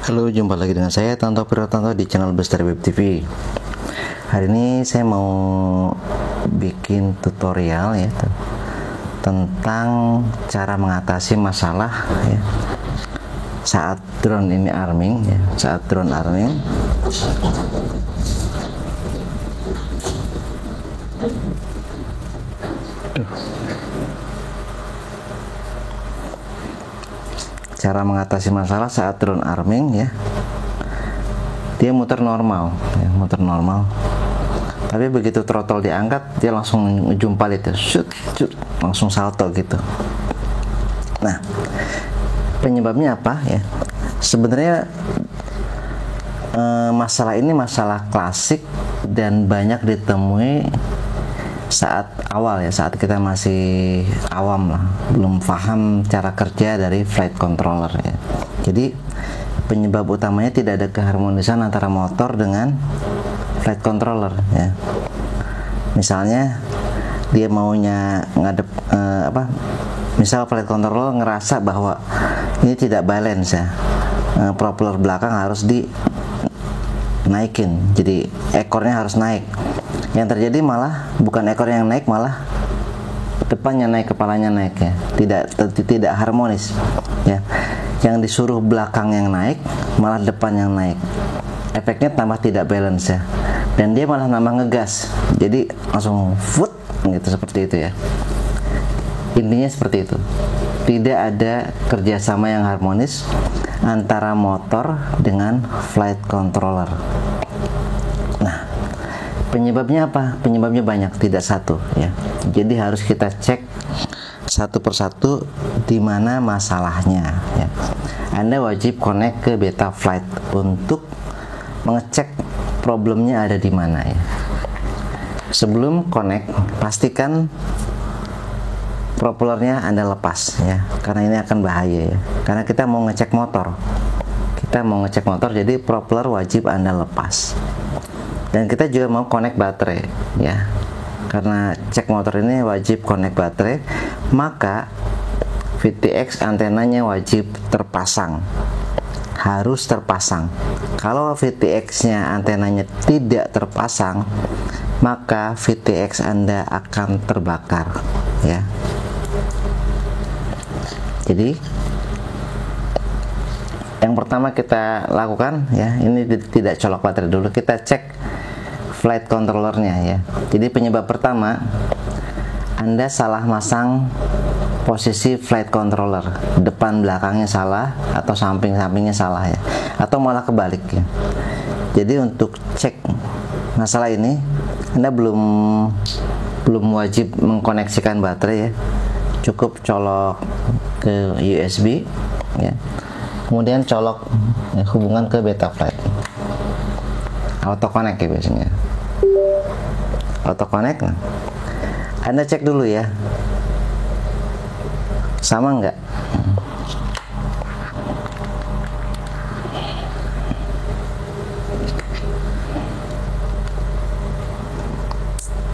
Halo, jumpa lagi dengan saya Tanto Priyotanto di channel Bestari Web TV. Hari ini saya mau bikin tutorial ya tentang cara mengatasi masalah ya saat drone ini arming ya, saat drone arming. Cara mengatasi masalah saat drone arming ya, dia muter normal ya, muter normal, tapi begitu throttle diangkat dia langsung ngejumpal itu, shoot, langsung salto gitu. Nah, penyebabnya apa ya? Sebenarnya masalah ini masalah klasik dan banyak ditemui saat awal ya, saat kita masih awam lah, belum paham cara kerja dari flight controller ya. Jadi penyebab utamanya tidak ada keharmonisan antara motor dengan flight controller ya. Misalnya dia maunya ngadep misal flight controller ngerasa bahwa ini tidak balance ya, propeller belakang harus dinaikin, jadi ekornya harus naik. Yang terjadi malah bukan ekor yang naik, malah depannya naik, kepalanya naik ya. Tidak harmonis ya. Yang disuruh belakang yang naik, malah depan yang naik. Efeknya tambah tidak balance ya. Dan dia malah nambah ngegas. Jadi langsung foot gitu, seperti itu ya. Intinya seperti itu. Tidak ada kerjasama yang harmonis antara motor dengan flight controller. Penyebabnya apa? Penyebabnya banyak, tidak satu ya. Jadi harus kita cek satu persatu di mana masalahnya ya. Anda wajib connect ke Betaflight untuk mengecek problemnya ada di mana ya. Sebelum connect, pastikan propellernya Anda lepas ya, karena ini akan bahaya ya. Karena kita mau ngecek motor. Jadi propeller wajib Anda lepas. Dan kita juga mau connect baterai ya, karena cek motor ini wajib connect baterai, maka VTX antenanya wajib terpasang, harus terpasang. Kalau VTX nya antenanya tidak terpasang, maka VTX Anda akan terbakar ya. Jadi yang pertama kita lakukan ya, ini tidak colok baterai dulu, kita cek flight controllernya ya. Jadi penyebab pertama, Anda salah masang posisi flight controller, depan belakangnya salah atau samping-sampingnya salah ya, atau malah kebalik ya. Jadi untuk cek masalah ini, Anda belum wajib mengkoneksikan baterai ya, cukup colok ke USB ya, kemudian colok ya, hubungan ke Betaflight, auto connect ya biasanya, auto connect. Nah, Anda cek dulu ya, sama enggak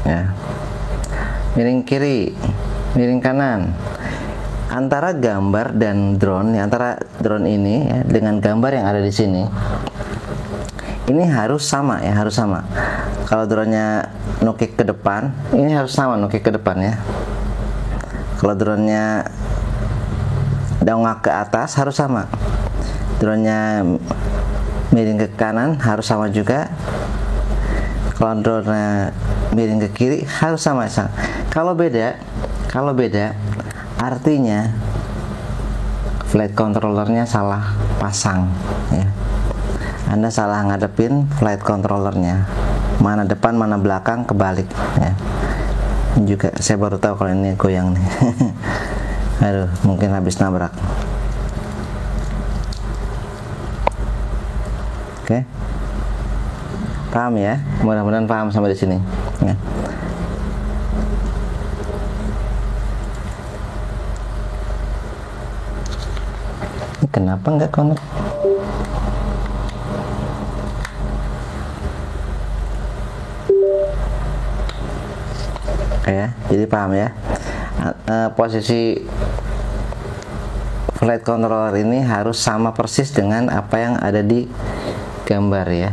ya, miring kiri, miring kanan, antara gambar dan drone ya, antara drone ini ya dengan gambar yang ada di sini, ini harus sama ya, harus sama. Kalau drone-nya nukik ke depan, ini harus sama nukik ke depan ya. Kalau drone-nya dongak ke atas, harus sama. Drone-nya miring ke kanan, harus sama juga. Kalau drone-nya miring ke kiri, harus sama. Kalau beda, artinya flight controllernya salah pasang ya. Anda salah ngadepin flight controllernya, mana depan mana belakang kebalik ya. Ini juga saya baru tahu kalau ini goyang nih. Aduh, mungkin habis nabrak. Oke, paham ya? Mudah-mudahan paham sampai di sini ya. Ini kenapa nggak connect? ya, jadi paham ya. Posisi flight controller ini harus sama persis dengan apa yang ada di gambar ya.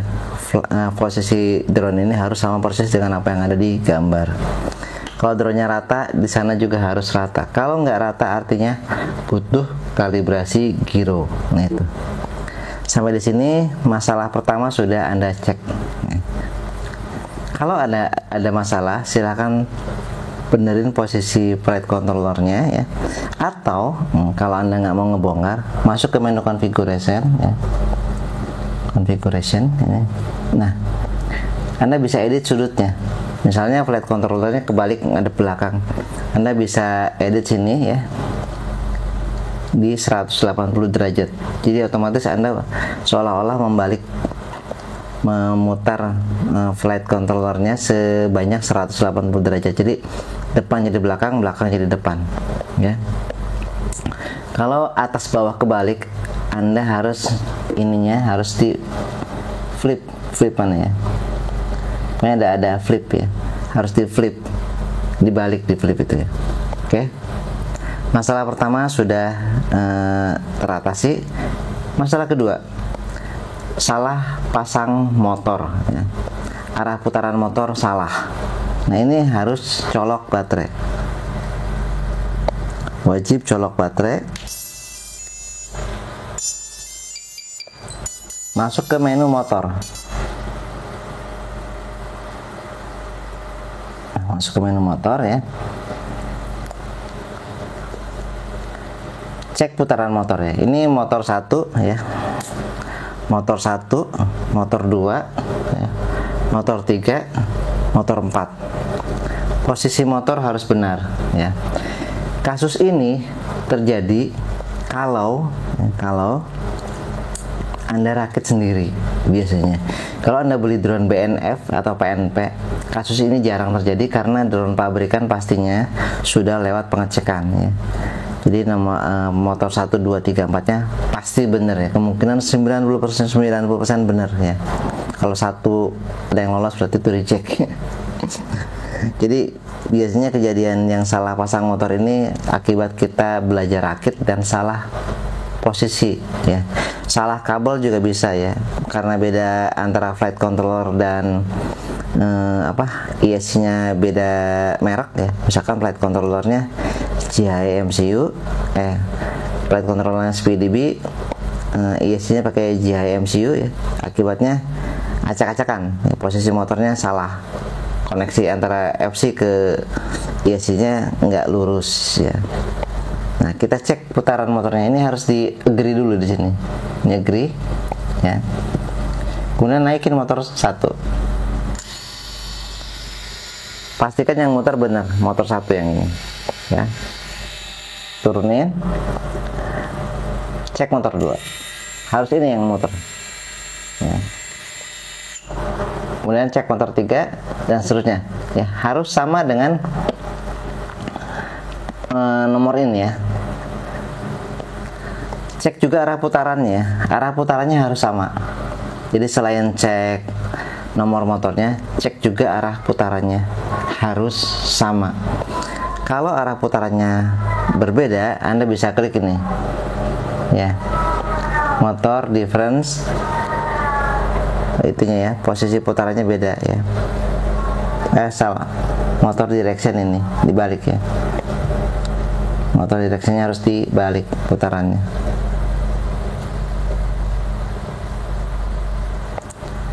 Posisi drone ini harus sama persis dengan apa yang ada di gambar. Kalau drone-nya rata, di sana juga harus rata. Kalau nggak rata artinya butuh kalibrasi gyro. Nah itu. Sampai di sini masalah pertama sudah Anda cek. Kalau ada masalah, silakan benerin posisi flight controllernya ya. Atau kalau Anda nggak mau ngebongkar, masuk ke menu configuration ya. Configuration ini. Nah, Anda bisa edit sudutnya. Misalnya flight controllernya kebalik ngadep belakang, Anda bisa edit sini ya di 180 derajat. Jadi otomatis Anda seolah-olah memutar flight controllernya sebanyak 180 derajat. Jadi depan jadi belakang, belakang jadi depan ya. Kalau atas bawah kebalik, Anda harus harus di flip mana ya. Ini ada flip ya, harus di flip, dibalik di flip itu ya. Oke. Masalah pertama sudah teratasi. Masalah kedua, salah pasang motor ya. Arah putaran motor salah. Nah ini harus colok baterai, wajib colok baterai. Masuk ke menu motor. Masuk ke menu motor ya. Cek putaran motor ya. Ini motor 1 ya. Motor 1, motor 2 ya. Motor 3, motor 4. Posisi motor harus benar ya. Kasus ini terjadi kalau Anda rakit sendiri biasanya. Kalau Anda beli drone BNF atau PNP, kasus ini jarang terjadi karena drone pabrikan pastinya sudah lewat pengecekan ya. Jadi nama motor 1, 2, 3, 4-nya pasti benar ya. Kemungkinan 90% benar ya. Kalau satu ada yang lolos berarti itu reject. Jadi biasanya kejadian yang salah pasang motor ini akibat kita belajar rakit dan salah posisi ya. Salah kabel juga bisa ya, karena beda antara flight controller dan ISC-nya beda merek ya. Misalkan flight controllernya GHI MCU, flight controllernya SpeeDB, ISC-nya pakai GHI MCU ya. Akibatnya acak-acakan ya, posisi motornya salah, koneksi antara FC ke ISC-nya nggak lurus ya. Nah kita cek putaran motornya, ini harus di agree dulu di sini, ini agree ya. Kemudian naikin motor 1, pastikan yang muter benar, motor 1 yang ini ya. Turunin, cek motor 2, harus ini yang muter ya. Kemudian cek motor 3 dan seterusnya ya, harus sama dengan nomor ini ya. Cek juga arah putarannya, harus sama. Jadi selain cek nomor motornya, cek juga arah putarannya harus sama. Kalau arah putarannya berbeda, Anda bisa klik ini ya, motor difference, itunya ya, posisi putarannya beda ya. Salah, motor direction ini dibalik ya. Motor directionnya harus dibalik putarannya.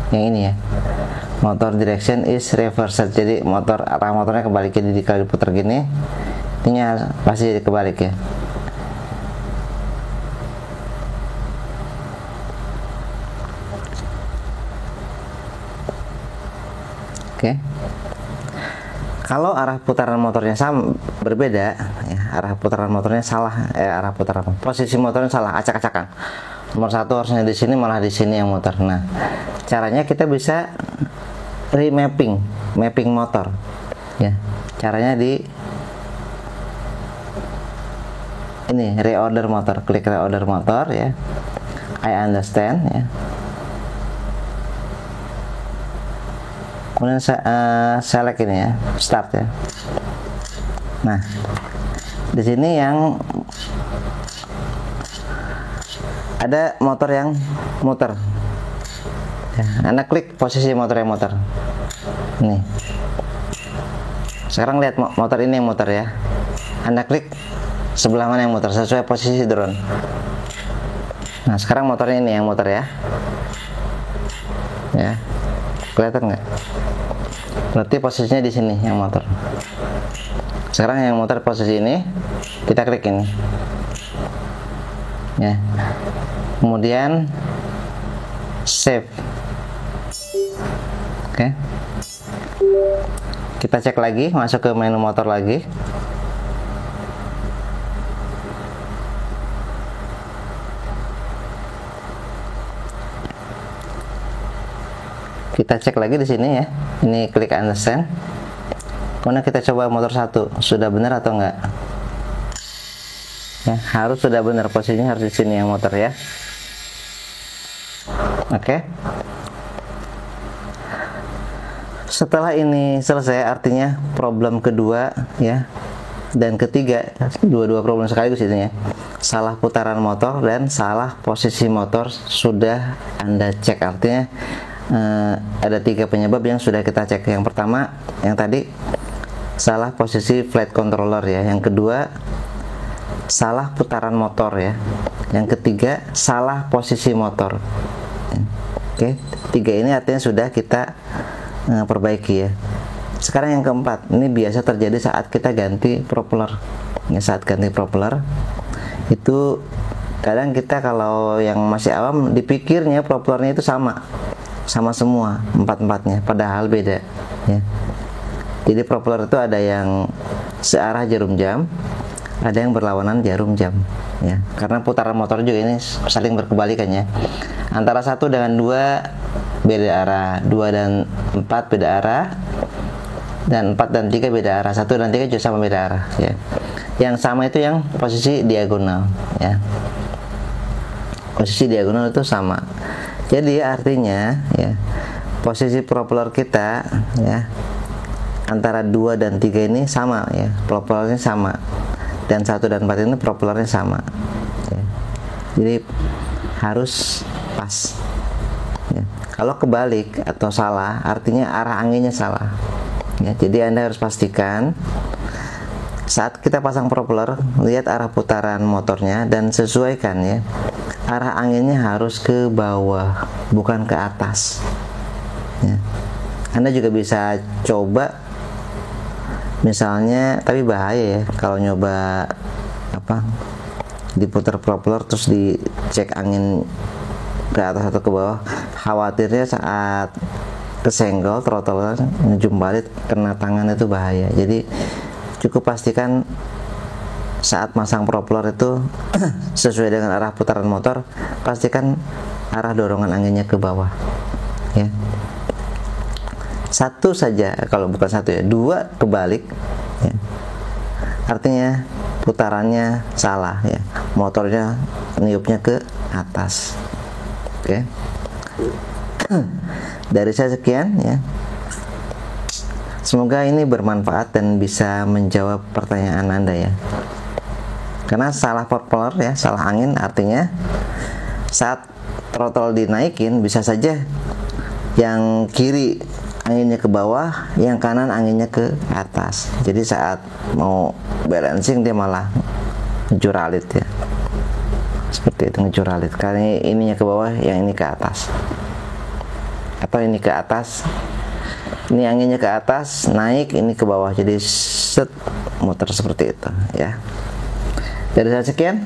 Yang ini ya, motor direction is reversed. Jadi arah motornya kebalik, jadi kalau diputar gini, ininya pasti jadi kebalik ya. Oke. Kalau arah putaran motornya sama berbeda ya, arah putaran motornya salah, posisi motornya salah, acak-acakan. Nomor 1 harusnya di sini, malah di sini yang muter. Nah, caranya kita bisa mapping motor ya. Caranya di ini, reorder motor, klik reorder motor ya. I understand ya. Kemudian select ini ya, start ya. Nah, di sini yang ada motor yang muter ya, Anda klik posisi motor yang muter nih. Sekarang lihat motor ini yang muter ya, Anda klik sebelah mana yang muter sesuai posisi drone. Nah sekarang motornya ini yang muter ya, kelihatan nggak? Berarti posisinya di sini yang motor. Sekarang yang muter posisi ini, kita klik ini ya, kemudian save. Oke, kita cek lagi, masuk ke menu motor lagi. Kita cek lagi di sini ya, ini klik understand. Kemudian kita coba motor 1, sudah benar atau enggak ya, harus sudah benar, posisinya harus di sini yang motor ya. Oke, setelah ini selesai, artinya problem kedua ya dan ketiga, dua-dua problem sekaligus itu ya, salah putaran motor dan salah posisi motor sudah Anda cek. Artinya ada 3 penyebab yang sudah kita cek. Yang pertama yang tadi salah posisi flight controller ya, yang kedua salah putaran motor ya, yang ketiga salah posisi motor. Oke, 3 ini artinya sudah kita perbaiki ya. Sekarang yang keempat, ini biasa terjadi saat kita ganti propeller ya. Saat ganti propeller itu kadang kita kalau yang masih awam dipikirnya propellernya itu sama semua 4-4-nya, padahal beda ya. Jadi propeller itu ada yang searah jarum jam, ada yang berlawanan jarum jam ya, karena putaran motor juga ini saling berkebalikan ya. Antara 1 dengan 2 beda arah, 2 dan 4 beda arah, dan 4 dan 3 beda arah, 1 dan 3 juga sama beda arah ya. Yang sama itu yang posisi diagonal ya, posisi diagonal itu sama. Jadi artinya ya, posisi propeller kita ya antara 2 dan 3 ini sama ya, propellernya sama, dan 1 dan 4 ini propellernya sama ya. Jadi harus pas ya. Kalau kebalik atau salah, artinya arah anginnya salah ya. Jadi Anda harus pastikan saat kita pasang propeller, lihat arah putaran motornya dan sesuaikan ya, arah anginnya harus ke bawah, bukan ke atas ya. Anda juga bisa coba misalnya, tapi bahaya ya kalau nyoba diputar propeller terus dicek angin ke atas atau ke bawah. Khawatirnya saat kesenggol throttle ngejum balik kena tangan, itu bahaya. Jadi cukup pastikan saat masang propeller itu sesuai dengan arah putaran motor, pastikan arah dorongan anginnya ke bawah ya. 1 saja, kalau bukan 1 ya, 2 kebalik ya, artinya putarannya salah ya, motornya niupnya ke atas. Oke, dari saya sekian ya. Semoga ini bermanfaat dan bisa menjawab pertanyaan Anda ya. Karena salah propeller ya, salah angin, artinya saat throttle dinaikin bisa saja yang kiri anginnya ke bawah, yang kanan anginnya ke atas. Jadi saat mau balancing dia malah ngejuralit ya. Seperti itu, ngejuralit. Karena ininya ke bawah, yang ini ke atas. Atau ini ke atas, ini anginnya ke atas, naik, ini ke bawah, jadi set, muter seperti itu ya. Dari saya sekian,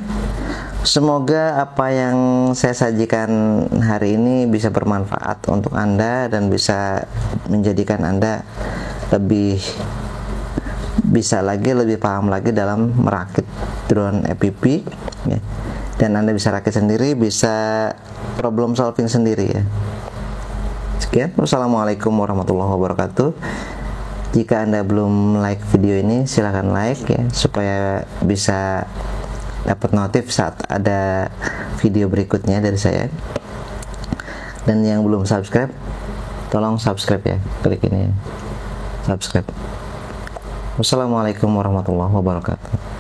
semoga apa yang saya sajikan hari ini bisa bermanfaat untuk Anda dan bisa menjadikan Anda lebih bisa lagi, lebih paham lagi dalam merakit drone FPV ya. Dan Anda bisa rakit sendiri, bisa problem solving sendiri ya. Sekian, wassalamualaikum warahmatullahi wabarakatuh. Jika Anda belum like video ini, silahkan like ya, supaya bisa dapat notif saat ada video berikutnya dari saya. Dan yang belum subscribe, tolong subscribe ya, klik ini subscribe. Wassalamualaikum warahmatullahi wabarakatuh.